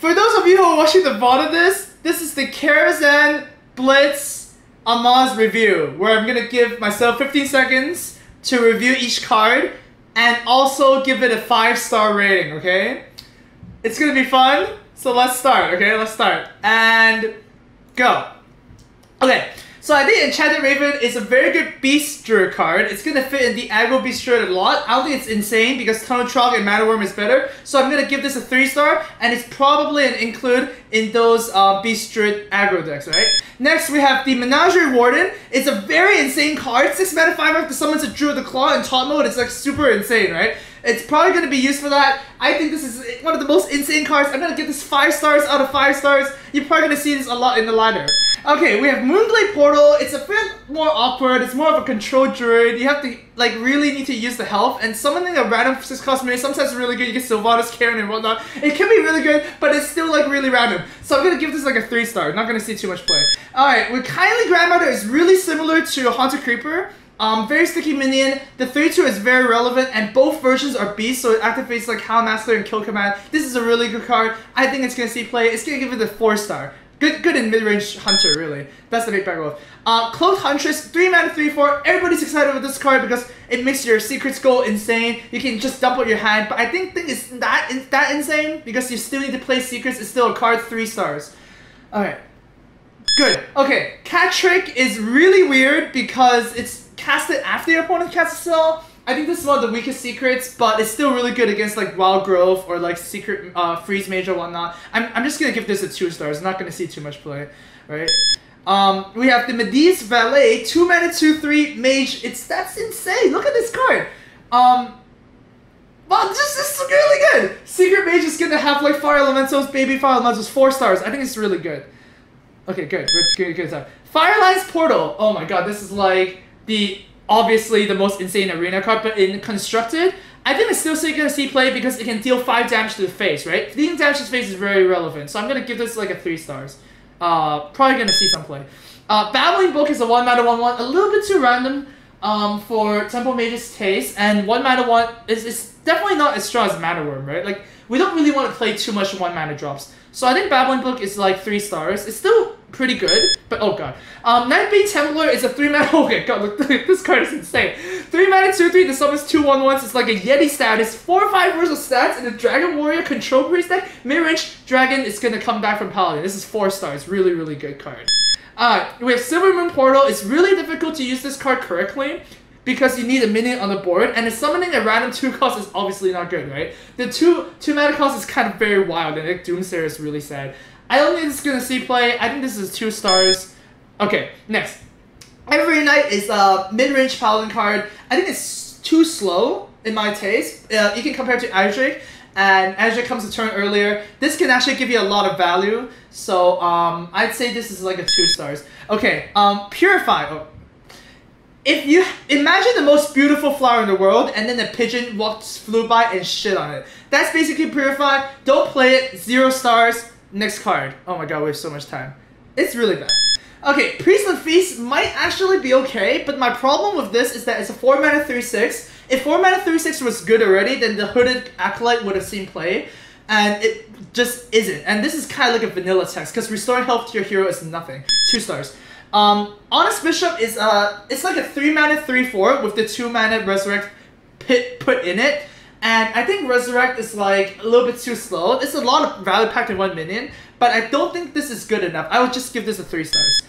For those of you who are watching the VOD of this is the Karazhan Blitz Amaz review, where I'm gonna give myself 15 seconds to review each card and also give it a 5-star rating, okay? It's gonna be fun, so let's start, okay? Let's start. And go. Okay, so I think Enchanted Raven is a very good Beast Druid card. It's gonna fit in the aggro Beast Druid a lot. I don't think it's insane because Tunnel Trog and Mana Worm is better. So I'm gonna give this a 3-star, and it's probably an include in those Beast Druid aggro decks, right? Next, we have the Menagerie Warden. It's a very insane card. 6 mana 5 to summons a Druid the Claw in top mode. It's like super insane, right? It's probably going to be used for that. I think this is one of the most insane cards. I'm going to give this 5 stars out of 5 stars. You're probably going to see this a lot in the ladder. Okay, we have Moonglade Portal. It's a bit more awkward. It's more of a control druid. You have to like really need to use the health, and summoning a random 6-cost minion sometimes is really good. You get Sylvanas, Karen, and whatnot. It can be really good, but it's still like really random. So I'm gonna give this like a 3-star. Not gonna see too much play. Alright, with Kindly Grandmother is really similar to Haunted Creeper. Very sticky minion. The 3-2 is very relevant, and both versions are beasts, so it activates like Houndmaster and Kill Command. This is a really good card. I think it's gonna see play. It's gonna give it a 4-star. Good in mid-range Hunter, really. That's the big back off. Cloaked Huntress, 3 mana 3/4. Everybody's excited with this card because it makes your secrets go insane. You can just dump out your hand, but I think it's that insane because you still need to play secrets. It's still a card, 3 stars. Alright. Good. Okay, Cat Trick is really weird because it's casted after your opponent casts a spell. I think this is one of the weakest secrets, but it's still really good against like Wild Growth or like Secret Freeze Mage or whatnot. I'm just gonna give this a 2 stars. I'm not gonna see too much play, right? We have the Mideast Valet, 2 mana 2/3 Mage. That's insane. Look at this card. Wow, this is really good. Secret Mage is gonna have like Fire Elementals, Baby Fire Elementals, 4 stars. I think it's really good. Okay, good. Good stuff. Fireline's Portal. Oh my god, this is like obviously the most insane arena card, but in constructed, I think it's still gonna see play because it can deal 5 damage to the face, right? Dealing damage to the face is very relevant, so I'm gonna give this like a 3 stars. Probably gonna see some play. Babbling Book is a 1 mana 1/1, a little bit too random for Temple Mage's taste, and 1 mana 1 is definitely not as strong as Mana Worm, right? Like, we don't really want to play too much 1 mana drops. So I think Babbling Book is like 3 stars. It's still pretty good, but oh god. Nightbane Templar is a 3 mana. Okay, god, look, this card is insane. 3 mana 2/3 that summons 2 1/1s. It's like a Yeti status. 4/5 versatile stats in the Dragon Warrior Control Priest deck. Mid-range Dragon is gonna come back from Paladin. This is 4 stars. Really, really good card. We have Silver Moon Portal. It's really difficult to use this card correctly because you need a minion on the board, and summoning a random 2 cost is obviously not good, right? The 2 mana cost is kind of very wild, and like Doomsayer is really sad. I don't think this is gonna see play. I think this is 2 stars. Okay, next. Every Night is a mid-range Paladin card. I think it's too slow in my taste. You can compare it to Azure, and Azure comes a turn earlier. This can actually give you a lot of value, so I'd say this is like a 2 stars. Okay, Purify. Oh. If you imagine the most beautiful flower in the world and then a pigeon flew by and shit on it. That's basically Purify. Don't play it. 0 stars. Next card. Oh my god, we have so much time. It's really bad. Okay, Priestland Feast might actually be okay, but my problem with this is that it's a 4 mana 3/6. If 4 mana 3/6 was good already, then the Hooded Acolyte would have seen play, and it just isn't. And this is kind of like a vanilla text, because restoring health to your hero is nothing. 2 stars. Honest Bishop is it's like a 3 mana 3/4 with the 2 mana Resurrect put in it. And I think Resurrect is like a little bit too slow. It's a lot of value packed in 1 minion, but I don't think this is good enough. I would just give this a 3 stars.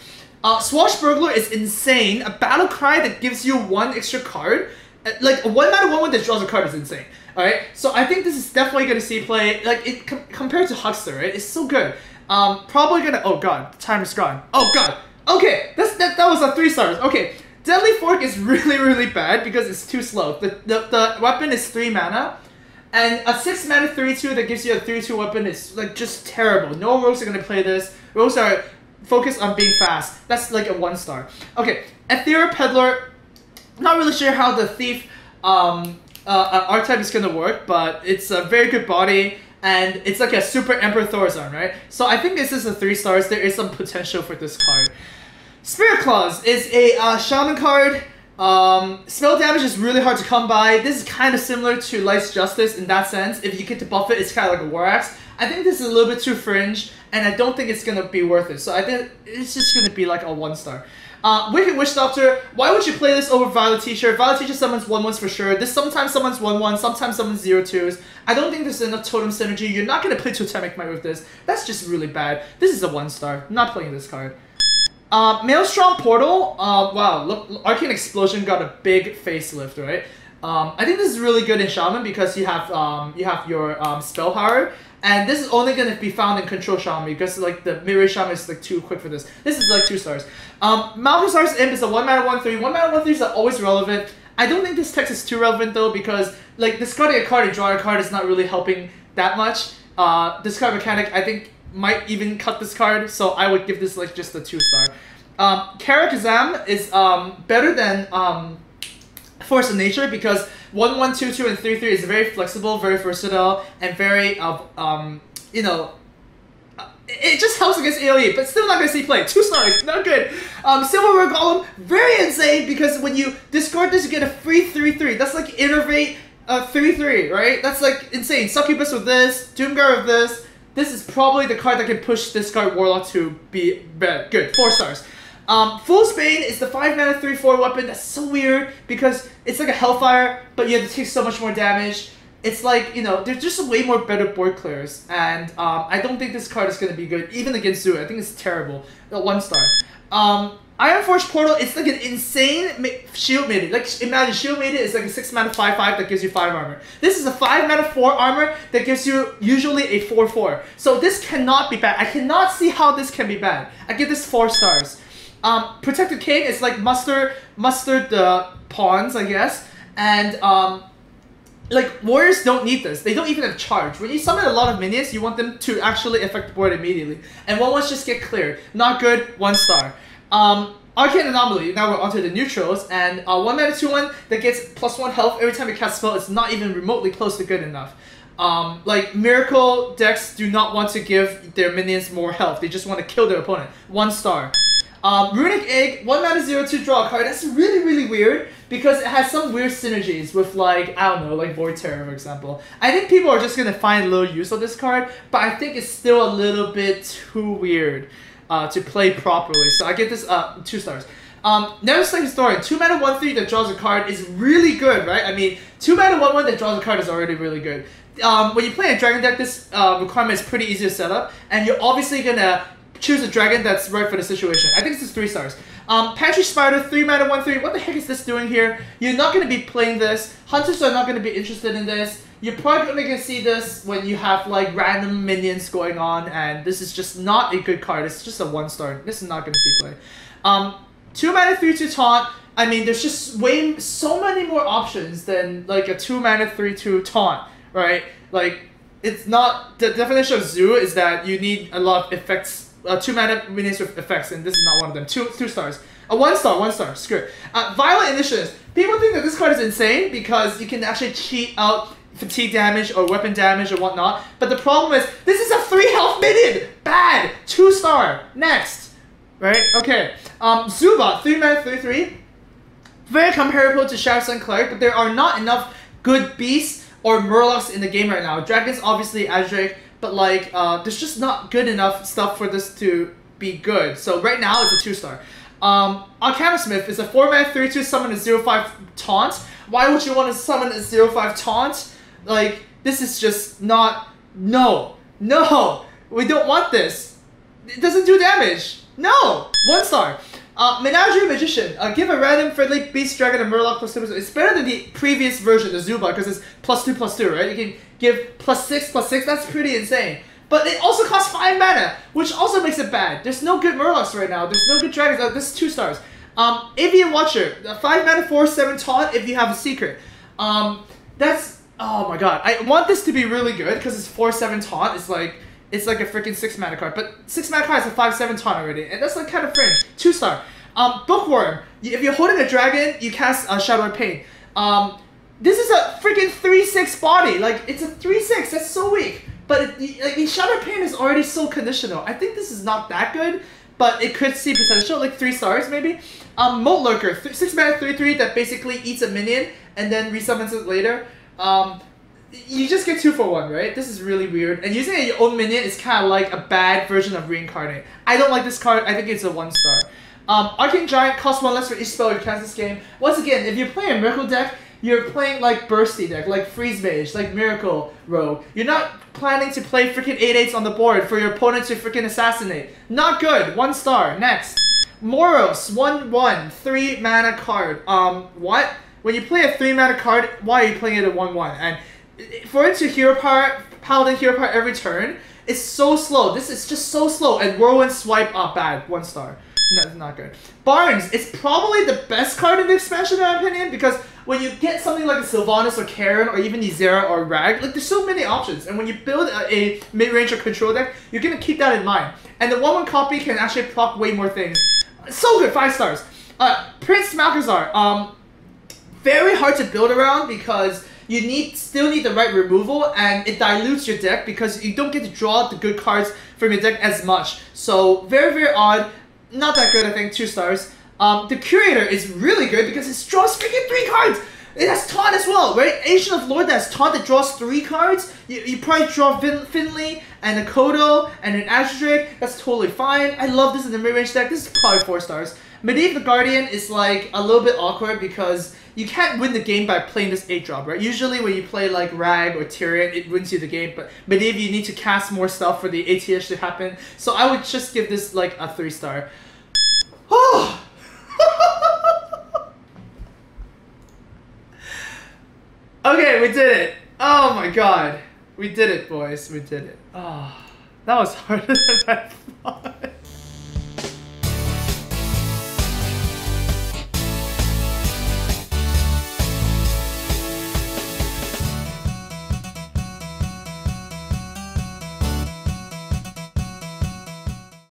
Swashbuckler is insane. A battle cry that gives you 1 extra card. Like a 1 mana 1/1 that draws a card is insane. Alright? So I think this is definitely gonna see play. Like it compared to Huckster, right? It's so good. Probably gonna oh god, the time is gone. Oh god. Okay, that was a 3 stars. Okay. Deadly Fork is really, really bad because it's too slow. The weapon is 3 mana, and a 6 mana 3/2 that gives you a 3/2 weapon is like just terrible. No rogues are gonna play this. Rogues are focused on being fast. That's like a 1 star. Okay, Ethereal Peddler. Not really sure how the Thief archetype is gonna work, but it's a very good body, and it's like a super Emperor Thorazon, right? So I think this is a 3 stars. There is some potential for this card. Spirit Claws is a Shaman card. Spell damage is really hard to come by. This is kind of similar to Light's Justice in that sense. If you get to buff it, it's kind of like a War Axe. I think this is a little bit too fringe, and I don't think it's gonna be worth it. So I think it's just gonna be like a 1-star. Wicked Witch Doctor, why would you play this over Violet Teacher? Violet Teacher summons 1/1s for sure. This sometimes summons 1/1, sometimes summons 0/2s. I don't think there's enough totem synergy. You're not gonna play Totemic Might with this. That's just really bad. This is a 1-star. I'm not playing this card. Maelstrom Portal, wow, look, Arcane Explosion got a big facelift, right? I think this is really good in Shaman because you have your spell power, and this is only gonna be found in Control Shaman because like the Mid-range Shaman is like too quick for this. This is like 2 stars. Malchusar's Imp is a 1-mana 1/3. 1-mana 1/3s are always relevant. I don't think this text is too relevant though because like discarding a card and drawing a card is not really helping that much. Discard mechanic I think might even cut this card, so I would give this like just a 2-star. Karazhan is better than Force of Nature because 1/1, 2/2, and 3/3 is very flexible, very versatile, and very you know, it just helps against AoE, but still not gonna see play. 2 stars, not good. Silverware Golem, very insane because when you discard this, you get a free 3/3. That's like Innervate 3/3, right? That's like insane. Succubus with this, Doomguard with this. This is probably the card that can push discard Warlock to be bad. Good, 4 stars. Fool's Bane is the 5-mana 3/4 weapon. That's so weird because it's like a Hellfire, but you have to take so much more damage. It's like, you know, there's just way more better board clears, and I don't think this card is going to be good, even against Zoo. I think it's terrible. 1 star. Ironforge Portal, it's like an insane shield maiden. Like, imagine shield maiden is like a 6-mana 5/5 that gives you 5 armor. This is a 5-mana 4 armor that gives you usually a 4/4. So this cannot be bad. I cannot see how this can be bad. I give this 4 stars. Protected King is like muster the pawns, I guess, and like warriors don't need this. They don't even have charge. When you summon a lot of minions, you want them to actually affect the board immediately, and 1/1s just get cleared. Not good. 1 star. Arcane Anomaly, now we're onto the neutrals, and 1-mana 2/1 that gets +1 health every time you cast a spell is not even remotely close to good enough. Like, Miracle decks do not want to give their minions more health, they just want to kill their opponent. 1 star. Runic Egg, 1-mana 0/2 draw a card. That's really, really weird because it has some weird synergies with, like, I don't know, like Void Terror, for example. I think people are just gonna find a little use of this card, but I think it's still a little bit too weird to play properly. So I give this 2 stars. Neverslay Historian, 2-mana 1/3 that draws a card is really good, right? I mean, 2-mana 1/1 that draws a card is already really good. When you play a dragon deck, this requirement is pretty easy to set up, and you're obviously gonna choose a dragon that's right for the situation. I think this is 3 stars. Pantry Spider, 3-mana 1/3. What the heck is this doing here? You're not going to be playing this. Hunters are not going to be interested in this. You're probably only going to see this when you have like random minions going on, and this is just not a good card. It's just a 1 star. This is not going to see play. 2-mana 3/2 taunt. I mean, there's just so many more options than like a 2-mana 3/2 taunt, right? Like, it's not, the definition of Zoo is that you need a lot of effects. 2-mana minions with effects, and this is not one of them. 2 stars. 1 star, screw it. Violent Initiatives. People think that this card is insane because you can actually cheat out fatigue damage or weapon damage or whatnot, but the problem is, this is a 3 health minion! Bad! 2 star. Next. Right? Okay. Zubat, 3-mana 3/3. Very comparable to Shadow Sun Cleric, but there are not enough good beasts or Murlocs in the game right now. Dragons, obviously, Azdrake, but like, there's just not good enough stuff for this to be good. So right now, it's a 2 star. Arcanosmith is a 4-mana 3/2 summon a 0/5 taunt. Why would you want to summon a 0/5 taunt? Like, this is just not... No! We don't want this! It doesn't do damage! No! 1 star. Menagerie Magician. Give a random friendly beast dragon a Murloc +2. It's better than the previous version, the Zubat, because it's +2/+2, right? You can give +6/+6. That's pretty insane. But it also costs 5 mana, which also makes it bad. There's no good Murlocs right now. There's no good dragons. This is 2 stars. Avian Watcher. 5-mana 4/7 taunt if you have a secret. That's... Oh my god. I want this to be really good because it's 4/7 taunt. It's like a freaking 6-mana card, but 6-mana card is a 5/7 taunt already, and that's like kind of fringe. 2 star. Bookworm. If you're holding a dragon, you cast Shadow Pain. This is a freaking 3/6 body. Like, it's a 3/6. That's so weak. But like, Shadow Pain is already so conditional. I think this is not that good, but it could see potential. Like 3 stars maybe. Moat Lurker. 6-mana 3/3 that basically eats a minion and then resummons it later. you just get 2 for 1, right? This is really weird. And using your own minion is kind of like a bad version of Reincarnate. I don't like this card. I think it's a 1 star. Arcane Giant costs 1 less for each spell you cast this game. Once again, if you're playing a Miracle deck, you're playing like Bursty deck, like Freeze Mage, like Miracle Rogue. You're not planning to play freaking 8/8s on the board for your opponent to freaking assassinate. Not good. 1 star. Next. Moros, 1/1, 3 mana card. What? When you play a 3 mana card, why are you playing it at 1/1? And for it to hero power, Paladin hero power every turn, it's so slow. This is just so slow. And Whirlwind Swipe, bad. 1 star. No, not good. Barnes, it's probably the best card in the expansion in my opinion, because when you get something like a Sylvanas or Karen or even Nizera or Rag, like there's so many options. And when you build a mid-range or control deck, you're gonna keep that in mind. And the 1/1 copy can actually proc way more things. So good, 5 stars. Prince Malchezaar, very hard to build around because you still need the right removal, and it dilutes your deck because you don't get to draw the good cards from your deck as much. So very, very odd. Not that good, I think. 2 stars. The Curator is really good because it draws freaking 3 cards. It has Taunt as well, right? Ancient of Lord that has Taunt that draws 3 cards. You probably draw Finley and a Kodo and an Azure. That's totally fine. I love this in the mid-range deck. This is probably 4 stars. Medivh the Guardian is like a little bit awkward because you can't win the game by playing this 8-drop, right? Usually when you play like Rag or Tyrion, it wins you the game, but Medivh you need to cast more stuff for the ATH to happen. So I would just give this like a 3 star. Oh! Okay, we did it. Oh my god. We did it, boys. We did it. Oh, that was harder than I thought.